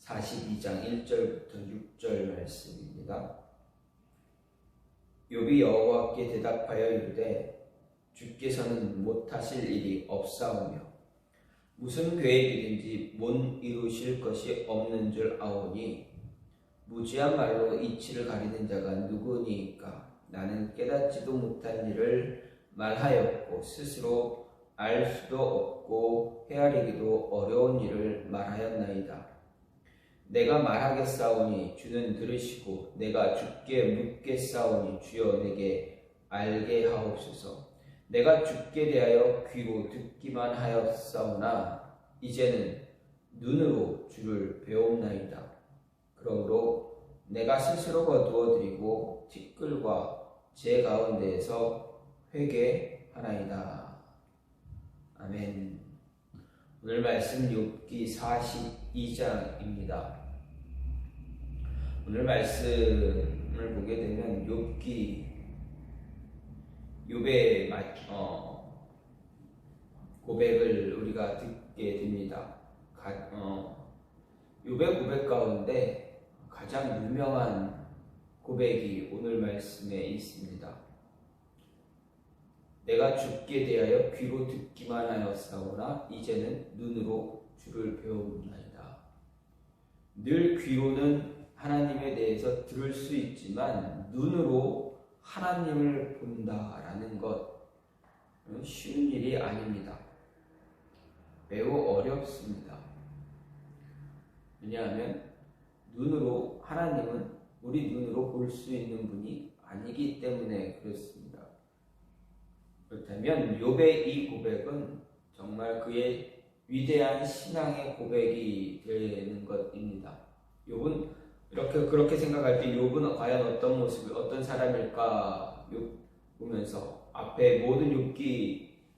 42장 1절부터 6절 말씀입니다. 욥이 여호와께 대답하여 이르되 주께서는 못하실 일이 없사오며 무슨 계획이든지 못 이루실 것이 없는 줄 아오니 무지한 말로 이치를 가리는 자가 누구니까? 나는 깨닫지도 못한 일을 말하였고 스스로 알 수도 없고 헤아리기도 어려운 일을 말하였나이다. 내가 말하겠사오니 주는 들으시고 내가 주께 묻겠사오니 주여 내게 알게 하옵소서. 내가 주께 대하여 귀로 듣기만 하였사오나 이제는 눈으로 주를 배움나이다. 그러므로 내가 스스로 거두어 드리고 티끌과 제 가운데에서 회개하나이다. 아멘. 오늘 말씀 욥기 42장입니다. 오늘 말씀을 보게 되면 욥의 고백을 우리가 듣게 됩니다. 욥의 고백 가운데 가장 유명한 고백이 오늘 말씀에 있습니다. 내가 주께 대하여 귀로 듣기만 하였사오나 이제는 눈으로 주를 배움나이다. 늘 귀로는 하나님에 대해서 들을 수 있지만 눈으로 하나님을 본다라는 것 쉬운 일이 아닙니다. 매우 어렵습니다. 왜냐하면 눈으로 하나님은 우리 눈으로 볼 수 있는 분이 아니기 때문에 그렇습니다. 그렇다면 욥의 이 고백은 정말 그의 위대한 신앙의 고백이 되는 것입니다. 욥은 그렇게 생각할 때 욥은 과연 어떤 모습이 어떤 사람일까 보면서 앞에 모든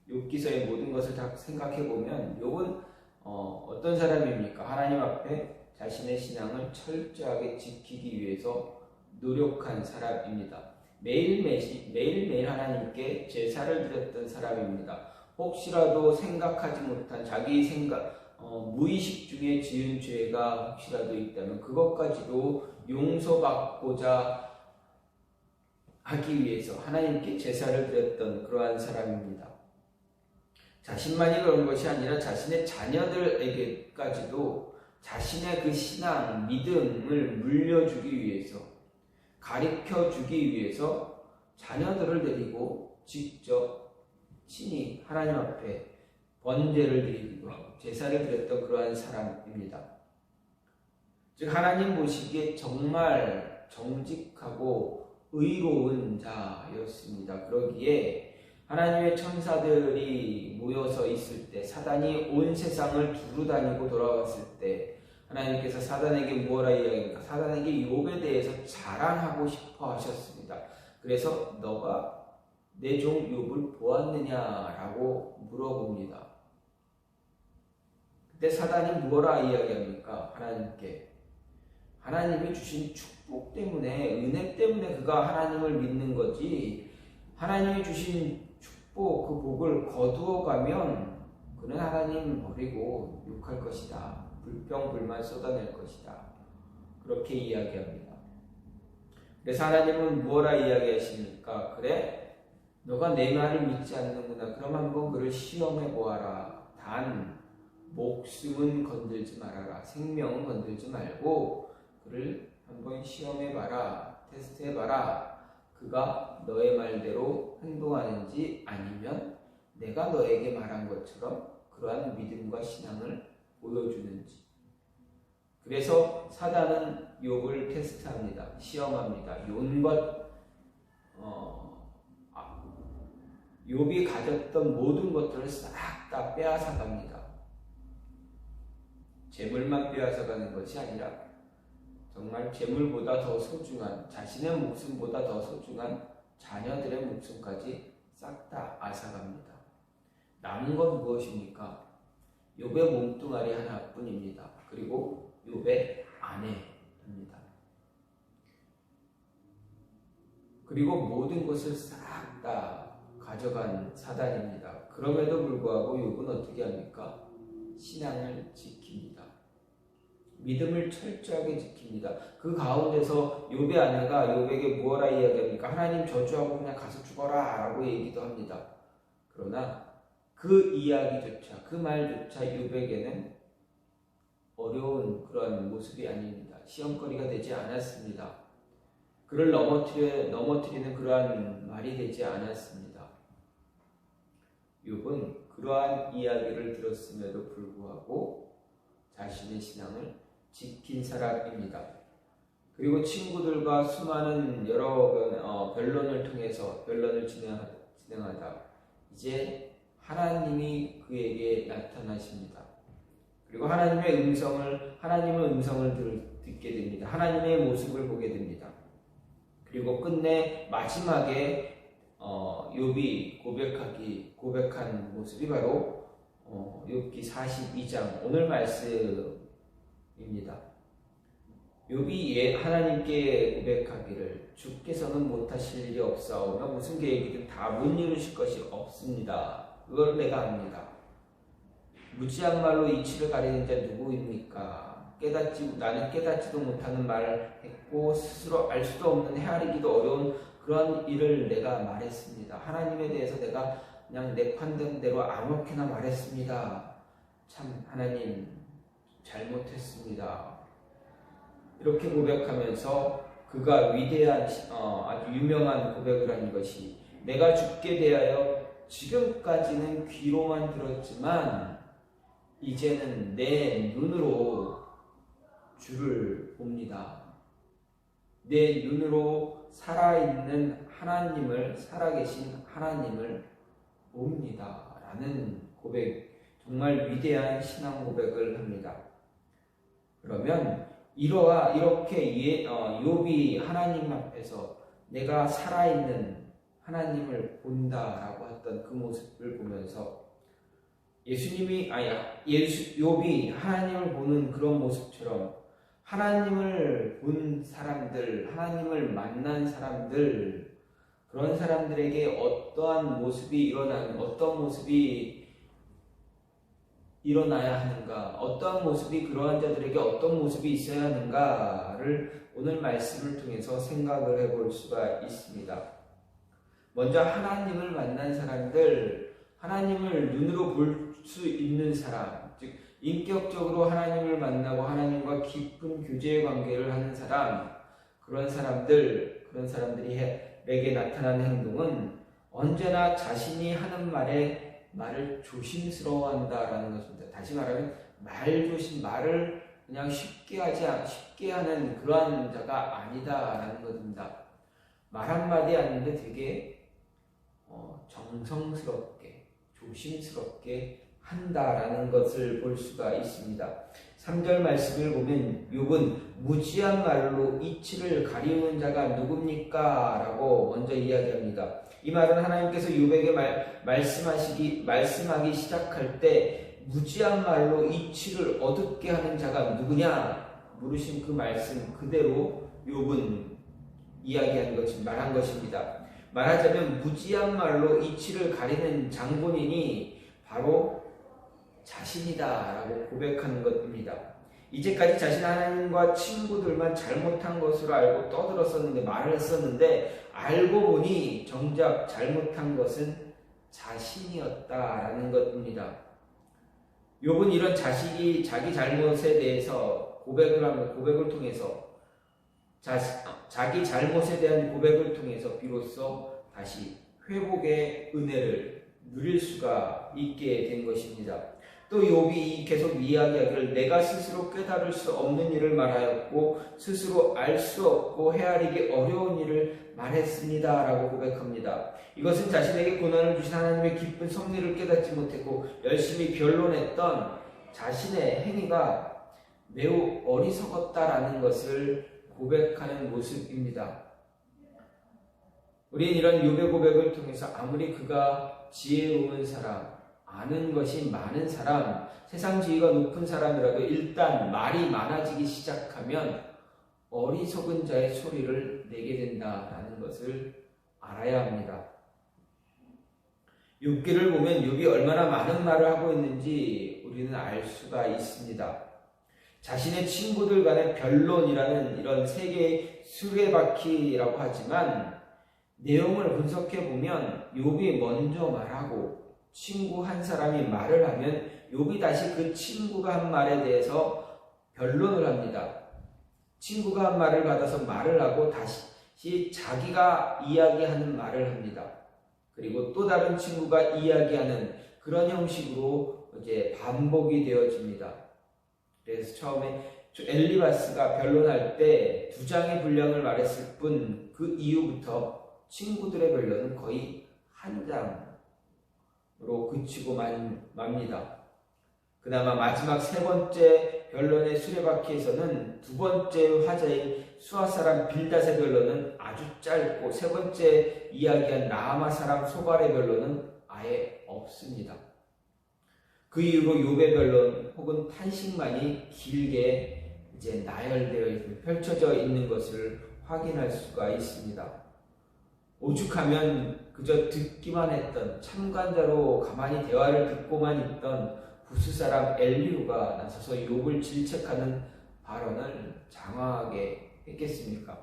욥기서의 모든 것을 다 생각해 보면 욥은 어떤 사람입니까? 하나님 앞에 자신의 신앙을 철저하게 지키기 위해서 노력한 사람입니다. 매일매일 하나님께 제사를 드렸던 사람입니다. 혹시라도 생각하지 못한 자기 무의식 중에 지은 죄가 혹시라도 있다면 그것까지도 용서받고자 하기 위해서 하나님께 제사를 드렸던 그러한 사람입니다. 자신만이 그런 것이 아니라 자신의 자녀들에게까지도 자신의 그 신앙, 믿음을 물려주기 위해서, 가르쳐주기 위해서 자녀들을 데리고 직접 친히 하나님 앞에 번제를 드리기도 하고 제사를 드렸던 그러한 사람입니다. 즉 하나님 보시기에 정말 정직하고 의로운 자였습니다. 그러기에 하나님의 천사들이 모여서 있을 때, 사단이 온 세상을 두루다니고 돌아왔을 때 하나님께서 사단에게 무엇라 이야기합니까? 사단에게 욥에 대해서 자랑하고 싶어 하셨습니다. 그래서 너가 내 종 욥을 보았느냐라고 물어봅니다. 그때 사단이 무엇라 이야기합니까? 하나님께 하나님이 주신 축복 때문에, 은혜 때문에 그가 하나님을 믿는 거지, 하나님이 주신 축복, 그 복을 거두어가면 그는 하나님 버리고 욕할 것이다. 불평불만 쏟아낼 것이다. 그렇게 이야기합니다. 그래서 하나님은 무엇라 이야기하십니까? 그래, 너가 내 말을 믿지 않는구나. 그럼 한번 그를 시험해 보아라. 단 목숨은 건들지 말아라. 생명은 건들지 말고 그를 한번 시험해 봐라. 테스트해 봐라. 그가 너의 말대로 행동하는지 아니면 내가 너에게 말한 것처럼 그러한 믿음과 신앙을 보여주는지. 그래서 사단은 욥을 테스트합니다. 시험합니다. 욥이 가졌던 모든 것들을 싹 다 빼앗아 갑니다. 재물만 빼앗아 가는 것이 아니라 정말 재물보다 더 소중한, 자신의 목숨보다 더 소중한 자녀들의 목숨까지 싹 다 앗아갑니다. 남은 건 무엇입니까? 욥의 몸뚱아리 하나뿐입니다. 그리고 욥의 아내입니다. 그리고 모든 것을 싹 다 가져간 사단입니다. 그럼에도 불구하고 욥은 어떻게 합니까? 신앙을 지킵니다. 믿음을 철저하게 지킵니다. 그 가운데서 욥의 아내가 욥에게 무엇라 이야기합니까? 하나님 저주하고 그냥 가서 죽어라 라고 얘기도 합니다. 그러나 그 이야기조차, 그 말조차 욥에게는 어려운 그런 모습이 아닙니다. 시험거리가 되지 않았습니다. 그를 넘어뜨리는 그러한 말이 되지 않았습니다. 욥은 그러한 이야기를 들었음에도 불구하고 자신의 신앙을 지킨 사람입니다. 그리고 친구들과 수많은 여러 변론을 통해서 변론을 진행하다 이제 하나님이 그에게 나타나십니다. 그리고 하나님의 음성을 듣게 됩니다. 하나님의 모습을 보게 됩니다. 그리고 끝내 마지막에 욥이 고백한 모습이 바로 욥기 42장 오늘 말씀입니다. 욥이 하나님께 고백하기를 주께서는 못하실 일이 없사오며 무슨 계획이든 다 못 이루실 것이 없습니다. 그걸 내가 압니다. 무지한 말로 이치를 가리는 자 누구입니까? 나는 깨닫지도 못하는 말을 했고 스스로 알 수도 없는 헤아리기도 어려운 그런 일을 내가 말했습니다. 하나님에 대해서 내가 그냥 내 판단대로 아무렇게나 말했습니다. 참 하나님 잘못했습니다. 이렇게 고백하면서 그가 위대한 아주 유명한 고백을 한 것이 내가 주께 대하여 지금까지는 귀로만 들었지만 이제는 내 눈으로 주를 봅니다. 내 눈으로 살아계신 하나님을 봅니다. 라는 고백, 정말 위대한 신앙 고백을 합니다. 그러면 이렇게 욥이 하나님 앞에서 내가 살아있는 하나님을 본다라고 했던 그 모습을 보면서 욥이 하나님을 보는 그런 모습처럼 하나님을 본 사람들, 하나님을 만난 사람들, 그런 사람들에게 어떤 모습이 일어나야 하는가, 어떠한 모습이 그러한 자들에게 어떤 모습이 있어야 하는가를 오늘 말씀을 통해서 생각을 해볼 수가 있습니다. 먼저 하나님을 만난 사람들, 하나님을 눈으로 볼 수 있는 사람, 즉 인격적으로 하나님을 만나고 하나님과 깊은 교제의 관계를 하는 사람, 그런 사람들에게 나타나는 행동은 언제나 자신이 하는 말을 조심스러워한다라는 것입니다. 다시 말하면 말을 그냥 쉽게 하는 그러한 자가 아니다라는 것입니다. 말 한마디 하는데 되게 정성스럽게 조심스럽게 한다라는 것을 볼 수가 있습니다. 3절 말씀을 보면 욥은 무지한 말로 이치를 가리우는 자가 누굽니까? 라고 먼저 이야기합니다. 이 말은 하나님께서 욥에게 말씀하기 시작할 때 무지한 말로 이치를 어둡게 하는 자가 누구냐? 물으신 그 말씀 그대로 욥은 말한 것입니다. 말하자면 무지한 말로 이치를 가리는 장본인이 바로 자신이다라고 고백하는 것입니다. 이제까지 자신 하나님과 친구들만 잘못한 것으로 알고 말을 했었는데 알고 보니 정작 잘못한 것은 자신이었다라는 것입니다. 욥은 이런 자기 잘못에 대해서 고백을 통해서 자기 잘못에 대한 고백을 통해서 비로소 다시 회복의 은혜를 누릴 수가 있게 된 것입니다. 또 욥이 계속 이야기하기를 내가 스스로 깨달을 수 없는 일을 말하였고 스스로 알 수 없고 헤아리기 어려운 일을 말했습니다 라고 고백합니다. 이것은 자신에게 고난을 주신 하나님의 깊은 섭리를 깨닫지 못했고 열심히 변론했던 자신의 행위가 매우 어리석었다라는 것을 고백하는 모습입니다. 우리는 이런 욥의 고백을 통해서 아무리 그가 지혜로운 사람, 아는 것이 많은 사람, 세상 지위가 높은 사람이라도 일단 말이 많아지기 시작하면 어리석은 자의 소리를 내게 된다라는 것을 알아야 합니다. 욥기를 보면 욥이 얼마나 많은 말을 하고 있는지 우리는 알 수가 있습니다. 자신의 친구들 간의 변론이라는 이런 세계의 수레바퀴라고 하지만 내용을 분석해 보면 욥이 먼저 말하고 친구 한 사람이 말을 하면 욥이 다시 그 친구가 한 말에 대해서 변론을 합니다. 친구가 한 말을 받아서 말을 하고 다시 자기가 이야기하는 말을 합니다. 그리고 또 다른 친구가 이야기하는 그런 형식으로 이제 반복이 되어집니다. 그래서 처음에 엘리바스가 변론할 때 2장의 분량을 말했을 뿐 그 이후부터 친구들의 변론은 거의 1장으로 그치고 맙니다. 그나마 마지막 3번째 변론의 수레바퀴에서는 2번째 화자인 수아 사람 빌닷의 변론은 아주 짧고 3번째 이야기한 나아마 사람 소발의 변론은 아예 없습니다. 그 이후로 욥의 변론 혹은 탄식만이 길게 이제 나열되어 펼쳐져 있는 것을 확인할 수가 있습니다. 오죽하면 그저 듣기만 했던 참관자로 가만히 대화를 듣고만 있던 부스 사람 엘리후가 나서서 욥을 질책하는 발언을 장황하게 했겠습니까?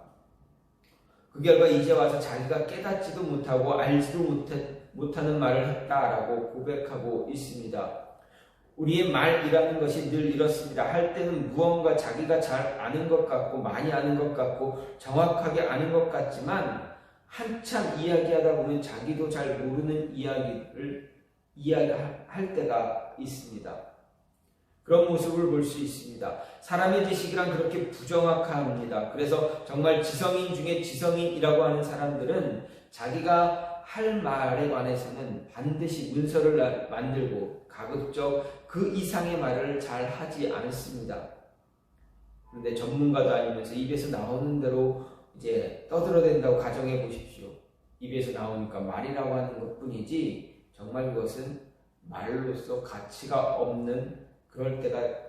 그 결과 이제 와서 자기가 깨닫지도 못하고 알지도 못하는 말을 했다라고 고백하고 있습니다. 우리의 말이라는 것이 늘 이렇습니다. 할 때는 무언가 자기가 잘 아는 것 같고 많이 아는 것 같고 정확하게 아는 것 같지만 한참 이야기하다 보면 자기도 잘 모르는 이야기를 이야기할 때가 있습니다. 그런 모습을 볼 수 있습니다. 사람의 지식이란 그렇게 부정확합니다. 그래서 정말 지성인 중에 지성인이라고 하는 사람들은 자기가 할 말에 관해서는 반드시 문서를 만들고 가급적 그 이상의 말을 잘 하지 않습니다. 그런데 전문가도 아니면서 입에서 나오는 대로 이제 떠들어댄다고 가정해 보십시오. 입에서 나오니까 말이라고 하는 것 뿐이지 정말 그것은 말로서 가치가 없는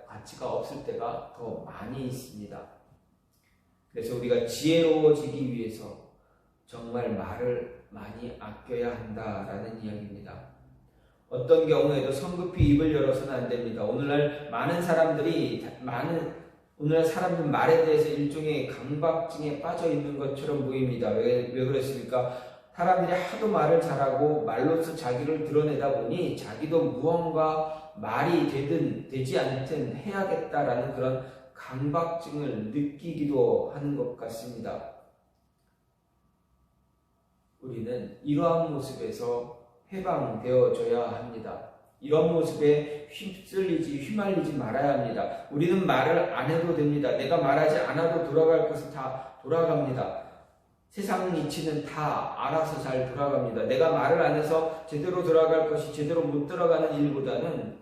가치가 없을 때가 더 많이 있습니다. 그래서 우리가 지혜로워지기 위해서 정말 말을 많이 아껴야 한다라는 이야기입니다. 어떤 경우에도 성급히 입을 열어서는 안 됩니다. 오늘날 사람들 말에 대해서 일종의 강박증에 빠져 있는 것처럼 보입니다. 왜 그렇습니까? 사람들이 하도 말을 잘하고 말로서 자기를 드러내다 보니 자기도 무언가 말이 되든 되지 않든 해야겠다라는 그런 강박증을 느끼기도 하는 것 같습니다. 우리는 이러한 모습에서 해방되어져야 합니다. 이런 모습에 휘말리지 말아야 합니다. 우리는 말을 안 해도 됩니다. 내가 말하지 않아도 돌아갈 것은 다 돌아갑니다. 세상 이치는 다 알아서 잘 돌아갑니다. 내가 말을 안 해서 제대로 돌아갈 것이 제대로 못 돌아가는 일보다는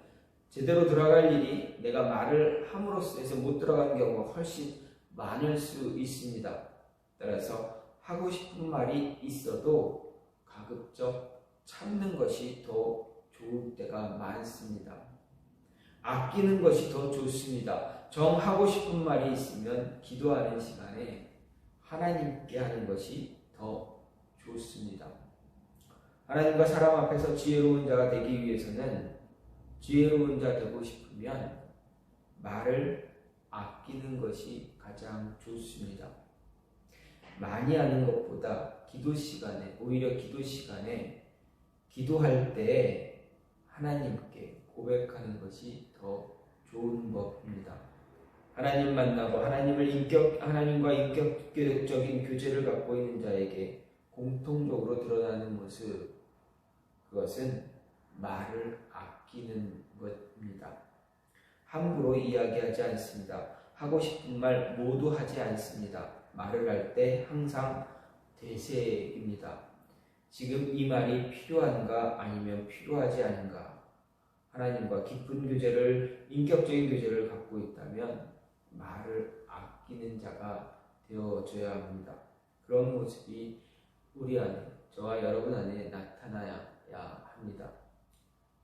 제대로 돌아갈 일이 내가 말을 함으로써 해서 못 들어가는 경우가 훨씬 많을 수 있습니다. 따라서 하고 싶은 말이 있어도 가급적 참는 것이 더 좋을 때가 많습니다. 아끼는 것이 더 좋습니다. 정하고 싶은 말이 있으면 기도하는 시간에 하나님께 하는 것이 더 좋습니다. 하나님과 사람 앞에서 지혜로운 자가 되기 위해서는 지혜로운 자 되고 싶으면 말을 아끼는 것이 가장 좋습니다. 많이 하는 것보다 오히려 기도 시간에 기도할 때 하나님께 고백하는 것이 더 좋은 법입니다. 하나님 만나고 하나님과 인격적인 교제를 갖고 있는 자에게 공통적으로 드러나는 모습, 그것은 말을 아끼는 것입니다. 함부로 이야기하지 않습니다. 하고 싶은 말 모두 하지 않습니다. 말을 할 때 항상 대세입니다. 지금 이 말이 필요한가 아니면 필요하지 않은가. 하나님과 깊은 교제를, 인격적인 교제를 갖고 있다면 말을 아끼는 자가 되어줘야 합니다. 그런 모습이 우리 안에, 저와 여러분 안에 나타나야 합니다.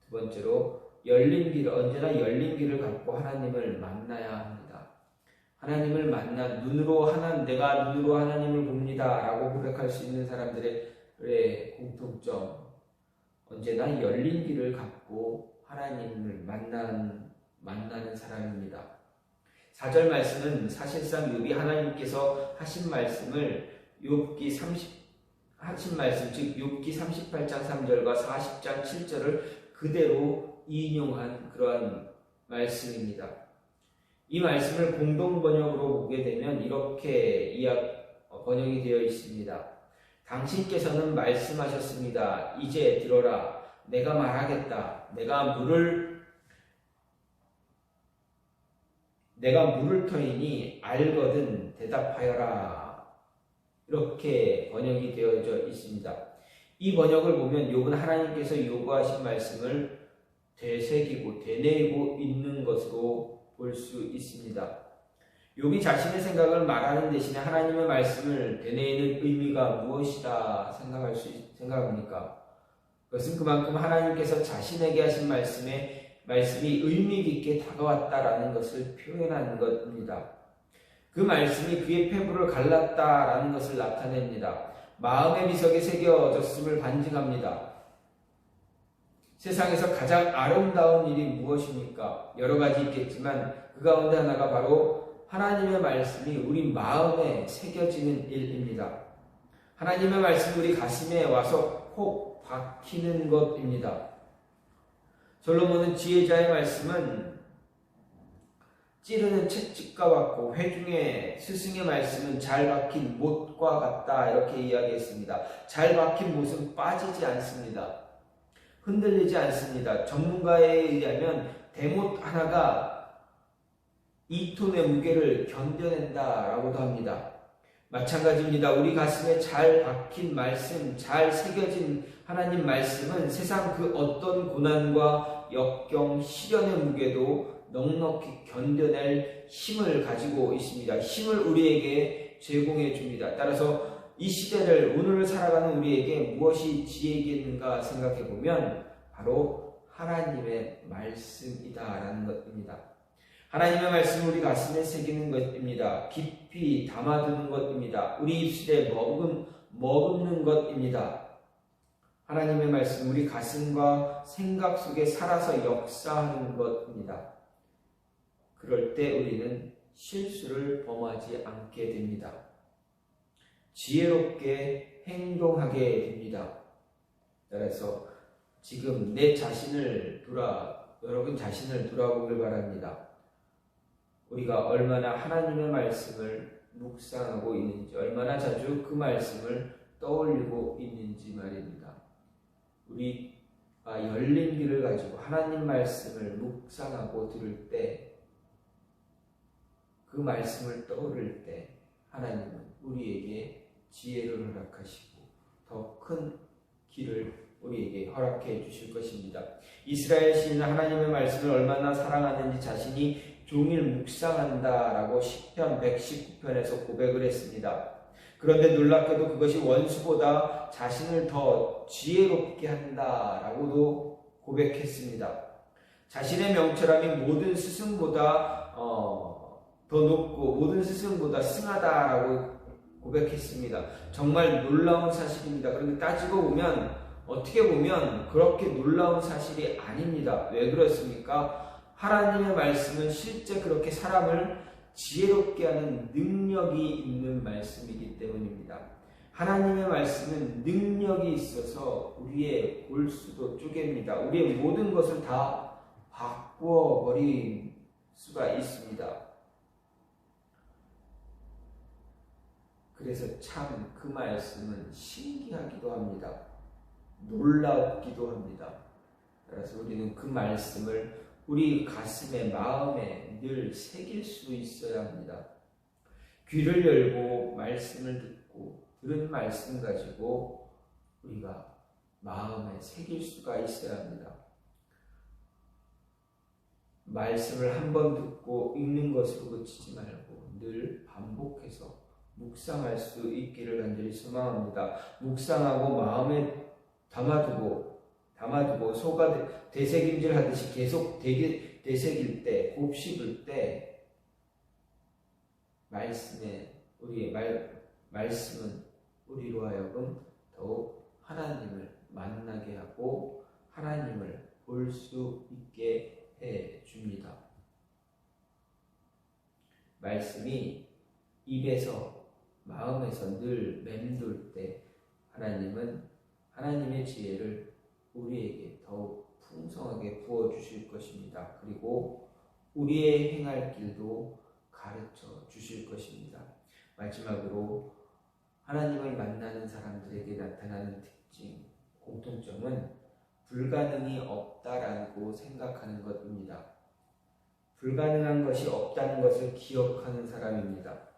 두 번째로 언제나 열린 길을 갖고 하나님을 만나야 합니다. 하나님을 만나 내가 눈으로 하나님을 봅니다 라고 고백할 수 있는 사람들의 공통점, 언제나 열린 길을 갖고 하나님을 만나는 사람입니다. 4절 말씀은 사실상 욥이 하나님께서 하신 말씀을 하신 말씀, 즉 욥기 38장 3절과 40장 7절을 그대로 인용한 그러한 말씀입니다. 이 말씀을 공동 번역으로 보게 되면 이렇게 번역이 되어 있습니다. 당신께서는 말씀하셨습니다. 이제 들어라. 내가 말하겠다. 내가 물을 터이니 알거든 대답하여라. 이렇게 번역이 되어져 있습니다. 이 번역을 보면 욥은 하나님께서 요구하신 말씀을 되새기고 되뇌고 있는 것으로 볼 수 있습니다. 욥이 자신의 생각을 말하는 대신에 하나님의 말씀을 되뇌는 의미가 무엇이다 생각합니까? 그것은 그만큼 하나님께서 자신에게 하신 말씀이 의미 깊게 다가왔다라는 것을 표현하는 것입니다. 그 말씀이 그의 폐부를 갈랐다라는 것을 나타냅니다. 마음의 비석에 새겨졌음을 반증합니다. 세상에서 가장 아름다운 일이 무엇입니까? 여러 가지 있겠지만 그 가운데 하나가 바로 하나님의 말씀이 우리 마음에 새겨지는 일입니다. 하나님의 말씀이 우리 가슴에 와서 콕 박히는 것입니다. 솔로몬은 지혜자의 말씀은 찌르는 채찍과 같고 회중의 스승의 말씀은 잘 박힌 못과 같다 이렇게 이야기했습니다. 잘 박힌 못은 빠지지 않습니다. 흔들리지 않습니다. 전문가에 의하면 대못 하나가 2톤의 무게를 견뎌낸다라고도 합니다. 마찬가지입니다. 우리 가슴에 잘 박힌 말씀, 잘 새겨진 하나님 말씀은 세상 그 어떤 고난과 역경, 시련의 무게도 넉넉히 견뎌낼 힘을 가지고 있습니다. 힘을 우리에게 제공해 줍니다. 따라서 이 시대를 오늘 살아가는 우리에게 무엇이 지혜이겠는가 생각해 보면 바로 하나님의 말씀이다라는 것입니다. 하나님의 말씀을 우리 가슴에 새기는 것입니다. 깊이 담아두는 것입니다. 우리 입술에 머금는 것입니다. 하나님의 말씀 우리 가슴과 생각 속에 살아서 역사하는 것입니다. 그럴 때 우리는 실수를 범하지 않게 됩니다. 지혜롭게 행동하게 됩니다. 따라서 지금 여러분 자신을 돌아보길 바랍니다. 우리가 얼마나 하나님의 말씀을 묵상하고 있는지, 얼마나 자주 그 말씀을 떠올리고 있는지 말입니다. 우리가 열린 귀를 가지고 하나님 말씀을 묵상하고 들을 때, 그 말씀을 떠오를 때 하나님은 우리에게 지혜를 허락하시고 더 큰 길을 우리에게 허락해 주실 것입니다. 이스라엘 시인은 하나님의 말씀을 얼마나 사랑하는지 자신이 종일 묵상한다라고 시편 119편에서 고백을 했습니다. 그런데 놀랍게도 그것이 원수보다 자신을 더 지혜롭게 한다라고도 고백했습니다. 자신의 명철함이 모든 스승보다 더 높고 모든 스승보다 승하다라고 고백했습니다. 정말 놀라운 사실입니다. 그런데 따지고 보면 어떻게 보면 그렇게 놀라운 사실이 아닙니다. 왜 그렇습니까? 하나님의 말씀은 실제 그렇게 사람을 지혜롭게 하는 능력이 있는 말씀이기 때문입니다. 하나님의 말씀은 능력이 있어서 우리의 골수도 쪼갭니다. 우리의 모든 것을 다 바꾸어 버릴 수가 있습니다. 그래서 참 그 말씀은 신기하기도 합니다. 놀랍기도 합니다. 그래서 우리는 그 말씀을 우리 가슴에, 마음에 늘 새길 수 있어야 합니다. 귀를 열고 말씀을 듣고 들은 말씀 가지고 우리가 마음에 새길 수가 있어야 합니다. 말씀을 한 번 듣고 읽는 것으로 그치지 말고 늘 반복해서 묵상할 수 있기를 간절히 소망합니다. 묵상하고 마음에 담아두고 소가 되새김질 하듯이 계속 되새길 때, 곱씹을 때 우리의 말씀은 우리로 하여금 더욱 하나님을 만나게 하고 하나님을 볼 수 있게 해 줍니다. 말씀이 입에서 마음에서 늘 맴돌 때 하나님은 하나님의 지혜를 우리에게 더욱 풍성하게 부어주실 것입니다. 그리고 우리의 행할 길도 가르쳐 주실 것입니다. 마지막으로 하나님을 만나는 사람들에게 나타나는 특징, 공통점은 불가능이 없다라고 생각하는 것입니다. 불가능한 것이 없다는 것을 기억하는 사람입니다.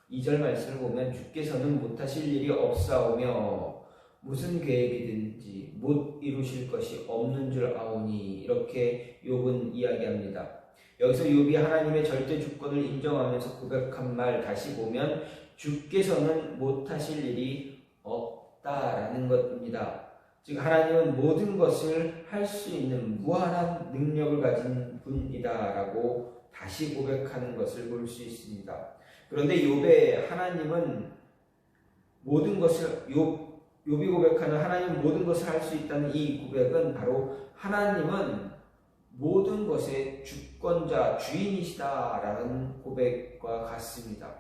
2절 말씀을 보면 주께서는 못하실 일이 없사오며 무슨 계획이든지 못 이루실 것이 없는 줄 아오니 이렇게 욥은 이야기합니다. 여기서 욥이 하나님의 절대 주권을 인정하면서 고백한 말 다시 보면 주께서는 못하실 일이 없다라는 것입니다. 즉 하나님은 모든 것을 할 수 있는 무한한 능력을 가진 분이다라고 다시 고백하는 것을 볼 수 있습니다. 그런데 욥의 하나님은 모든 것을 욥이 고백하는 하나님 모든 것을 할 수 있다는 이 고백은 바로 하나님은 모든 것의 주권자 주인이시다라는 고백과 같습니다.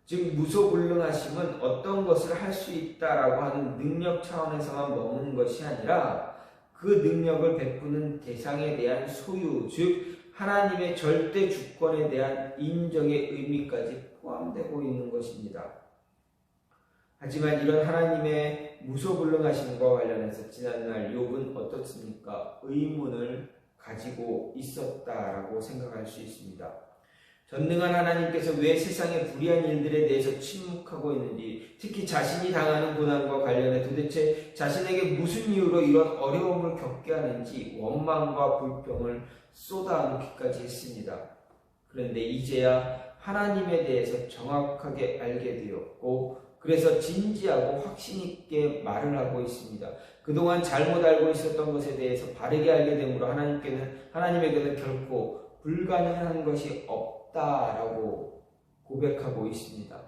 즉 무소불능하심은 어떤 것을 할 수 있다라고 하는 능력 차원에서만 머무는 것이 아니라 그 능력을 베푸는 대상에 대한 소유, 즉 하나님의 절대 주권에 대한 인정의 의미까지 포함되고 있는 것입니다. 하지만 이런 하나님의 무소불능하심과 관련해서 지난날 욥은 어떻습니까? 의문을 가지고 있었다라고 생각할 수 있습니다. 전능한 하나님께서 왜 세상의 불의한 일들에 대해서 침묵하고 있는지, 특히 자신이 당하는 고난과 관련해 도대체 자신에게 무슨 이유로 이런 어려움을 겪게 하는지 원망과 불평을 쏟아놓기까지 했습니다. 그런데 이제야 하나님에 대해서 정확하게 알게 되었고 그래서 진지하고 확신 있게 말을 하고 있습니다. 그동안 잘못 알고 있었던 것에 대해서 바르게 알게 되므로 하나님에게는 결코 불가능한 것이 없다라고 고백하고 있습니다.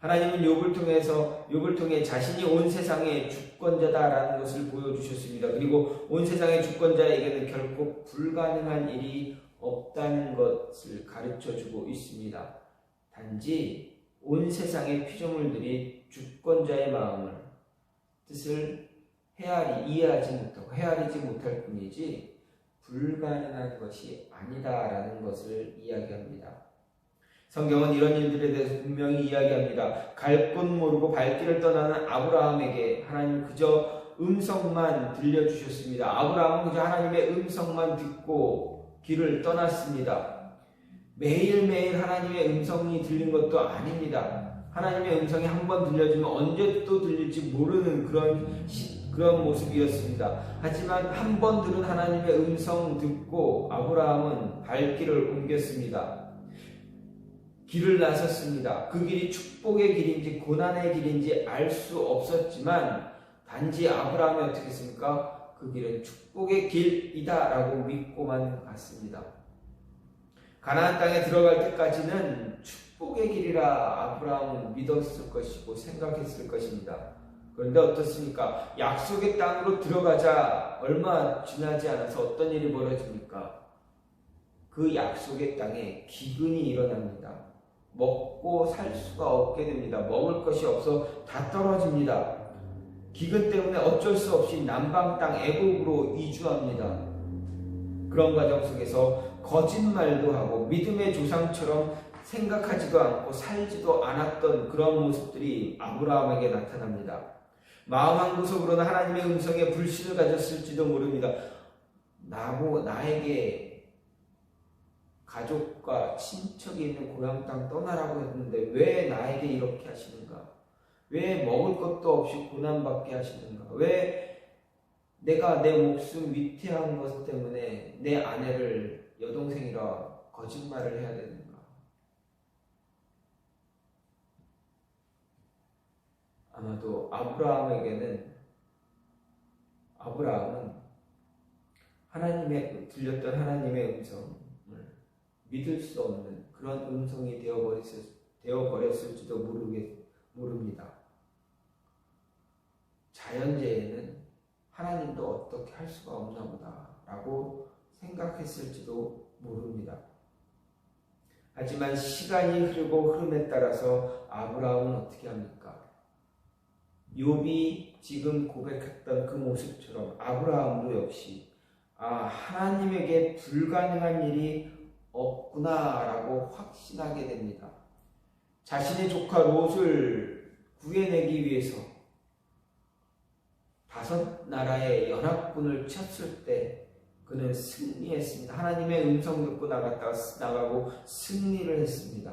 하나님은 욥을 통해 자신이 온 세상의 주권자다라는 것을 보여주셨습니다. 그리고 온 세상의 주권자에게는 결코 불가능한 일이 없다는 것을 가르쳐주고 있습니다. 단지 온 세상의 피조물들이 주권자의 마음을, 뜻을 헤아리지 못할 뿐이지 불가능한 것이 아니다라는 것을 이야기합니다. 성경은 이런 일들에 대해서 분명히 이야기합니다. 갈 곳 모르고 발길을 떠나는 아브라함에게 하나님 그저 음성만 들려주셨습니다. 아브라함은 그저 하나님의 음성만 듣고 길을 떠났습니다. 매일매일 하나님의 음성이 들린 것도 아닙니다. 하나님의 음성이 한 번 들려주면 언제 또 들릴지 모르는 그런 모습이었습니다. 하지만 한 번 들은 하나님의 음성 듣고 아브라함은 발길을 옮겼습니다. 길을 나섰습니다. 그 길이 축복의 길인지 고난의 길인지 알 수 없었지만 단지 아브라함이 어떻게 했습니까? 그 길은 축복의 길이다라고 믿고만 갔습니다. 가나안 땅에 들어갈 때까지는 축복의 길이라 아브라함은 믿었을 것이고 생각했을 것입니다. 그런데 어떻습니까? 약속의 땅으로 들어가자 얼마 지나지 않아서 어떤 일이 벌어집니까? 그 약속의 땅에 기근이 일어납니다. 먹고 살 수가 없게 됩니다. 먹을 것이 없어 다 떨어집니다. 기근 때문에 어쩔 수 없이 남방 땅 애굽으로 이주합니다. 그런 과정 속에서 거짓말도 하고 믿음의 조상처럼 생각하지도 않고 살지도 않았던 그런 모습들이 아브라함에게 나타납니다. 마음 한구석으로는 하나님의 음성에 불신을 가졌을지도 모릅니다. 나에게 가족과 친척이 있는 고향 땅 떠나라고 했는데 왜 나에게 이렇게 하시는가? 왜 먹을 것도 없이 고난받게 하시는가? 왜 내가 내 목숨 위태한 것 때문에 내 아내를 여동생이라 거짓말을 해야 되는가? 아마도 아브라함은 들렸던 하나님의 음성을 믿을 수 없는 그런 음성이 되어버렸을지도 모릅니다. 자연재해는 하나님도 어떻게 할 수가 없나 보다 라고 생각했을지도 모릅니다. 하지만 시간이 흐르고 흐름에 따라서 아브라함은 어떻게 합니까? 욥이 지금 고백했던 그 모습처럼 아브라함도 역시 하나님에게 불가능한 일이 없구나라고 확신하게 됩니다. 자신의 조카 롯을 구해내기 위해서 5나라의 연합군을 쳤을 때 그는 승리했습니다. 하나님의 음성 듣고 나가고 승리를 했습니다.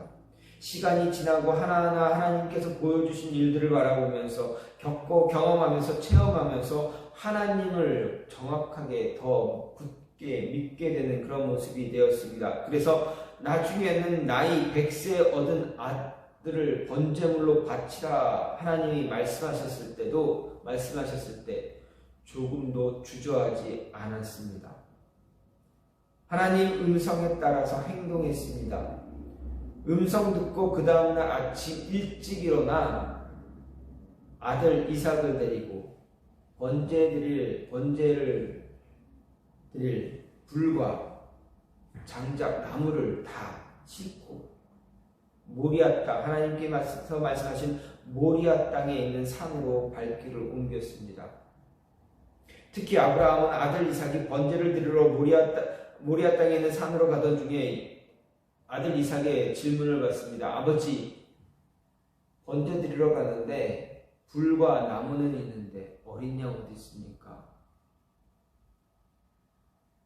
시간이 지나고 하나하나 하나님께서 보여주신 일들을 바라보면서 겪고 경험하면서 체험하면서 하나님을 정확하게 더 굳게 믿게 되는 그런 모습이 되었습니다. 그래서 나중에는 나이 100세 얻은 아들을 번제물로 바치라 하나님이 말씀하셨을 때 조금도 주저하지 않았습니다. 하나님 음성에 따라서 행동했습니다. 음성 듣고 그 다음날 아침 일찍 일어나 아들 이삭을 데리고 번제를 드릴 불과 장작 나무를 다 싣고 모리아 땅, 하나님께서 말씀하신 모리아 땅에 있는 산으로 발길을 옮겼습니다. 특히 아브라함은 아들 이삭이 번제를 드리러 모리아 땅에 있는 산으로 가던 중에 아들 이삭의 질문을 받습니다. 아버지, 번제 드리러 가는데 불과 나무는 있는데 어린 양 어디 있습니까?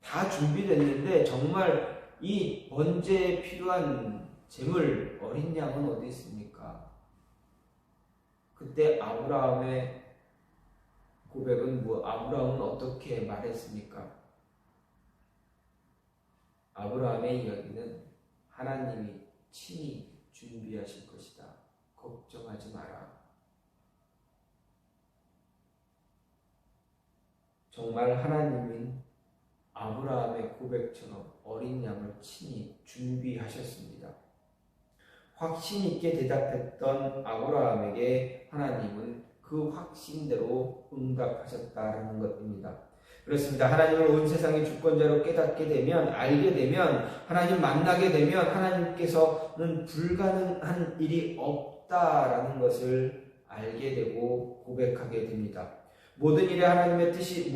다 준비됐는데 정말 이 번제에 필요한 제물 어린 양은 어디 있습니까? 그때 아브라함의 고백은 아브라함은 어떻게 말했습니까? 아브라함의 이야기는 하나님이 친히 준비하실 것이다. 걱정하지 마라. 정말 하나님은 아브라함의 고백처럼 어린 양을 친히 준비하셨습니다. 확신 있게 대답했던 아브라함에게 하나님은 그 확신대로 응답하셨다는 것입니다. 그렇습니다. 하나님을 온 세상의 주권자로 깨닫게 되면, 알게 되면, 하나님 만나게 되면 하나님께서는 불가능한 일이 없다라는 것을 알게 되고 고백하게 됩니다. 모든 일에 하나님의 뜻이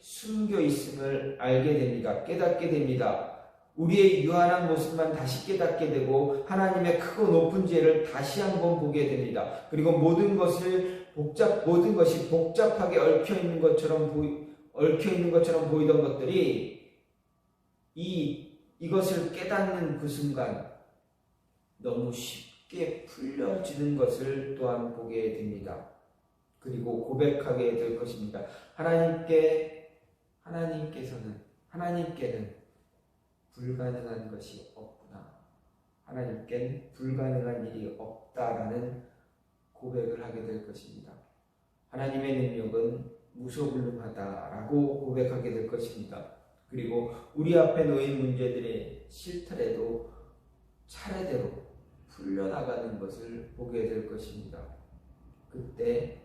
숨겨 있음을 알게 됩니다. 깨닫게 됩니다. 우리의 유한한 모습만 다시 깨닫게 되고 하나님의 크고 높은 지혜를 다시 한번 보게 됩니다. 그리고 모든 것이 복잡하게 얽혀 있는 것처럼 보이던 것들이 이것을 깨닫는 그 순간 너무 쉽게 풀려지는 것을 또한 보게 됩니다. 그리고 고백하게 될 것입니다. 하나님께는 불가능한 것이 없구나. 하나님께는 불가능한 일이 없다라는 고백을 하게 될 것입니다. 하나님의 능력은 무소불능하다라고 고백하게 될 것입니다. 그리고 우리 앞에 놓인 문제들이 싫더라도 차례대로 풀려나가는 것을 보게 될 것입니다. 그때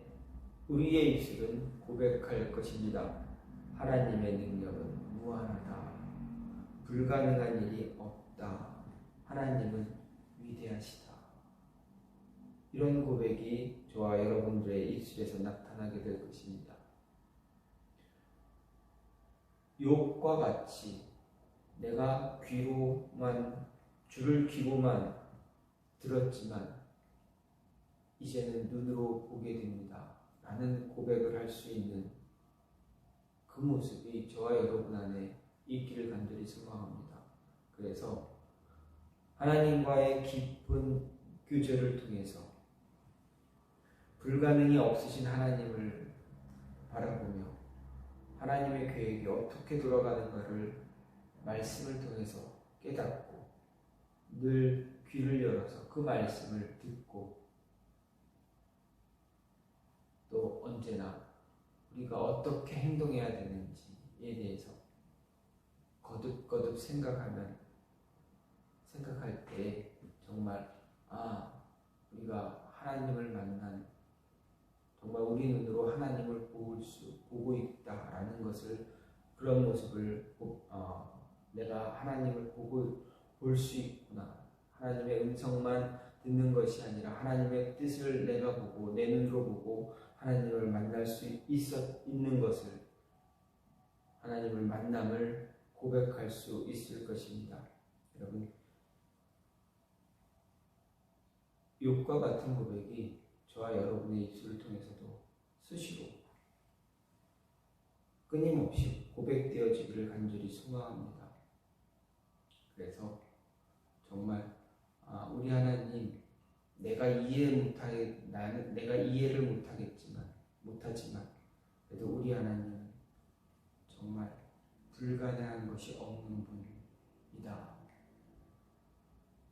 우리의 입술은 고백할 것입니다. 하나님의 능력은 무한하다. 불가능한 일이 없다. 하나님은 위대하시다. 이런 고백이 저와 여러분들의 입술에서 나타나게 될 것입니다. 욥과 같이 내가 줄을 귀로만 들었지만 이제는 눈으로 보게 됩니다. 라는 고백을 할 수 있는 그 모습이 저와 여러분 안에 있기를 간절히 소망합니다. 그래서 하나님과의 깊은 교제를 통해서 불가능이 없으신 하나님을 바라보며 하나님의 계획이 어떻게 돌아가는가를 말씀을 통해서 깨닫고 늘 귀를 열어서 그 말씀을 듣고 또 언제나 우리가 어떻게 행동해야 되는지에 대해서 거듭거듭 생각할 때 정말 우리가 하나님을 만난 정말 우리 눈으로 하나님을 보고 있다라는 것을 그런 모습을 내가 하나님을 볼 수 있구나. 하나님의 음성만 듣는 것이 아니라 하나님의 뜻을 내가 보고 내 눈으로 보고 하나님을 만날 수 있는 것을, 하나님을 만남을 고백할 수 있을 것입니다. 여러분, 욥과 같은 고백이 저와 여러분의 입술을 통해서도 수시로 끊임없이 고백되어지기를 간절히 소망합니다. 그래서 정말 우리 하나님, 내가 이해를 못하지만 그래도 우리 하나님은 정말 불가능한 것이 없는 분이다.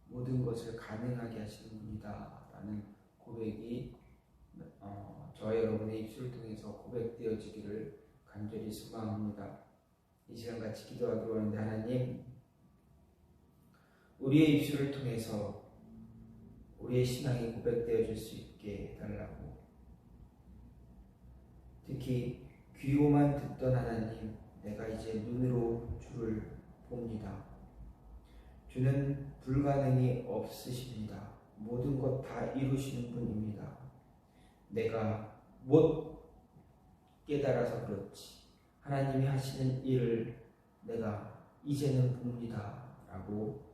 모든 것을 가능하게 하시는 분이다. 라는 고백이 저와 여러분의 입술을 통해서 고백되어지기를 간절히 소망합니다. 이 시간 같이 기도하기로 하는데, 하나님, 우리의 입술을 통해서 우리의 신앙이 고백되어질 수 있게 해달라고, 특히 귀로만 듣던 하나님, 내가 이제 눈으로 주를 봅니다. 주는 불가능이 없으십니다. 모든 것 다 이루시는 분입니다. 내가 못 깨달아서 그렇지 하나님이 하시는 일을 내가 이제는 봅니다. 라고